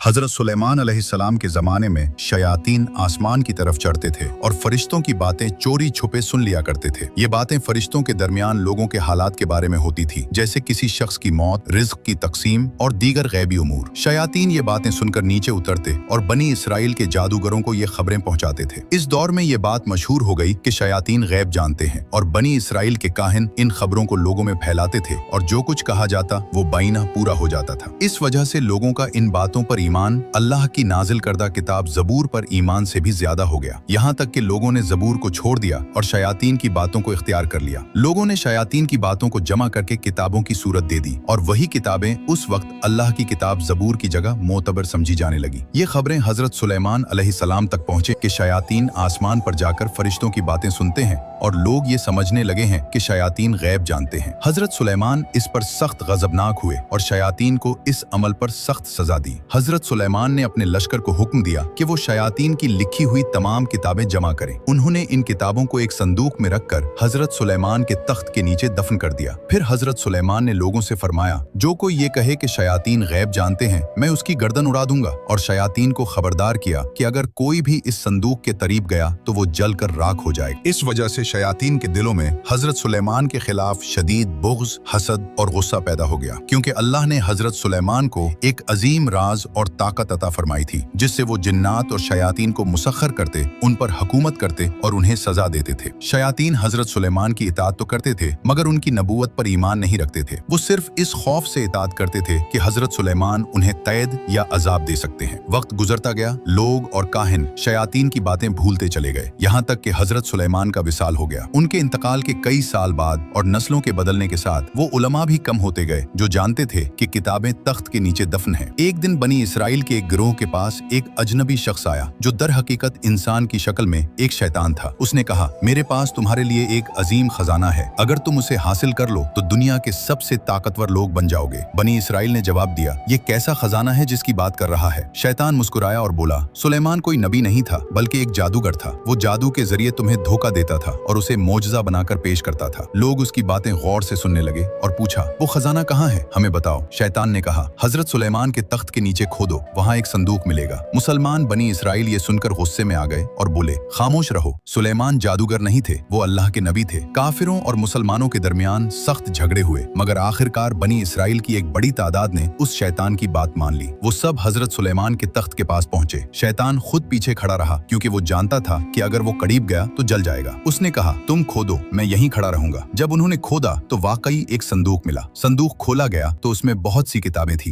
हजरत सुलेमान अलैहिस्सलाम के ज़माने में शयातीन आसमान की तरफ चढ़ते थे और फरिश्तों की बातें चोरी छुपे सुन लिया करते थे। ये बातें फरिश्तों के दरमियान लोगों के हालात के बारे में होती थी, जैसे किसी शख्स की मौत, रिज्क की तकसीम और दीगर गैबी उमूर। शयातीन ये बातें सुनकर नीचे उतरते और बनी इसराइल के जादूगरों को ये खबरें पहुंचाते थे। इस दौर में ये बात मशहूर हो गई कि शयातीन गैब जानते हैं और बनी इसराइल के काहिन इन खबरों को लोगों में फैलाते थे और जो कुछ कहा जाता वो बाइना पूरा हो जाता था। इस वजह से लोगों का इन बातों पर ईमान अल्लाह की नाजिल करदा किताब ज़बूर पर ईमान से भी ज्यादा हो गया। यहाँ तक कि लोगों ने ज़बूर को छोड़ दिया और शयातीन की बातों को इख्तियार कर लिया। लोगों ने शयातीन की बातों को जमा करके किताबों की सूरत दे दी और वही किताबें उस वक्त अल्लाह की किताब ज़बूर की जगह मोतबर समझी जाने लगी। ये खबरें हजरत सुलेमान अलैहिस्सलाम तक पहुंचे कि शयातीन आसमान पर जाकर फरिश्तों की बातें सुनते हैं और लोग ये समझने लगे हैं कि शयातीन गैब जानते हैं। हजरत सुलेमान इस पर सख्त गजबनाक हुए और शयातीन को इस अमल पर सख्त सजा दी। हजरत सुलेमान ने अपने लश्कर को हुक्म दिया कि वो शयातीन की लिखी हुई तमाम किताबें जमा करें। उन्होंने इन किताबों को एक संदूक में रखकर हजरत सुलेमान के तख्त के नीचे दफन कर दिया। फिर हजरत सुलेमान ने लोगों से फरमाया, जो कोई ये कहे कि शयातीन गैब जानते हैं, मैं उसकी गर्दन उड़ा दूंगा। और शयातीन को खबरदार किया कि अगर कोई भी इस संदूक के करीब गया तो वो जलकर राख हो जाएगा। इस वजह से शयातीन के दिलों में हजरत सुलेमान के खिलाफ शदीद बुग़्ज़, हसद और गुस्सा पैदा हो गया, क्योंकि अल्लाह ने हजरत सुलेमान को एक अजीम राज और ताकत अता फरमाई थी, जिससे वो जिन्नात और शयातीन को मुसख्खर करते, उन पर हुकूमत करते और उन्हें सजा देते थे। शयातीन हजरत सुलेमान की इताअत तो करते थे, मगर उनकी नबूवत पर ईमान नहीं रखते थे। वो सिर्फ इस खौफ से इताअत करते थे कि हजरत सुलेमान उन्हें कैद या अजाब दे सकते हैं। वक्त गुजरता गया, लोग और काहिन शयातीन की बातें भूलते चले गए, यहाँ तक कि हजरत सुलेमान का विसाल हो गया। उनके इंतकाल के कई साल बाद और नस्लों के बदलने के साथ वो उलमा भी कम होते गए जो जानते थे कि किताबें तख्त के नीचे दफन हैं। एक दिन बनी इसराइल के एक गिरोह के पास एक अजनबी शख्स आया जो दर हकीकत इंसान की शक्ल में एक शैतान था। उसने कहा, मेरे पास तुम्हारे लिए एक अजीम खजाना है, अगर तुम उसे हासिल कर लो तो दुनिया के सबसे ताकतवर लोग बन जाओगे। बनी इसराइल ने जवाब दिया, ये कैसा खजाना है जिसकी बात कर रहा है? शैतान मुस्कुराया और बोला, सुलेमान कोई नबी नहीं था बल्कि एक जादूगर था। वो जादू के जरिए तुम्हें धोखा देता था और उसे मोजज़ा बनाकर पेश करता था। लोग उसकी बातें गौर से सुनने लगे और पूछा, वो खजाना कहाँ है, हमें बताओ। शैतान ने कहा, हजरत सुलेमान के तख्त के नीचे खोदो, वहाँ एक संदूक मिलेगा। मुसलमान बनी इसराइल ये सुनकर गुस्से में आ गए और बोले, खामोश रहो, सुलेमान जादूगर नहीं थे, वो अल्लाह के नबी थे। काफिरों और मुसलमानों के दरमियान सख्त झगड़े हुए, मगर आखिरकार बनी इसराइल की एक बड़ी तादाद ने उस शैतान की बात मान ली। वो सब हजरत सुलेमान के तख्त के पास पहुंचे। शैतान खुद पीछे खड़ा रहा, क्योंकि वो जानता था कि अगर वो करीब गया तो जल जाएगा। उसने कहा, तुम खोदो, मैं यहीं खड़ा रहूंगा। जब उन्होंने खोदा तो वाकई एक संदूक मिला। संदूक खोला गया तो उसमें बहुत सी किताबें थी।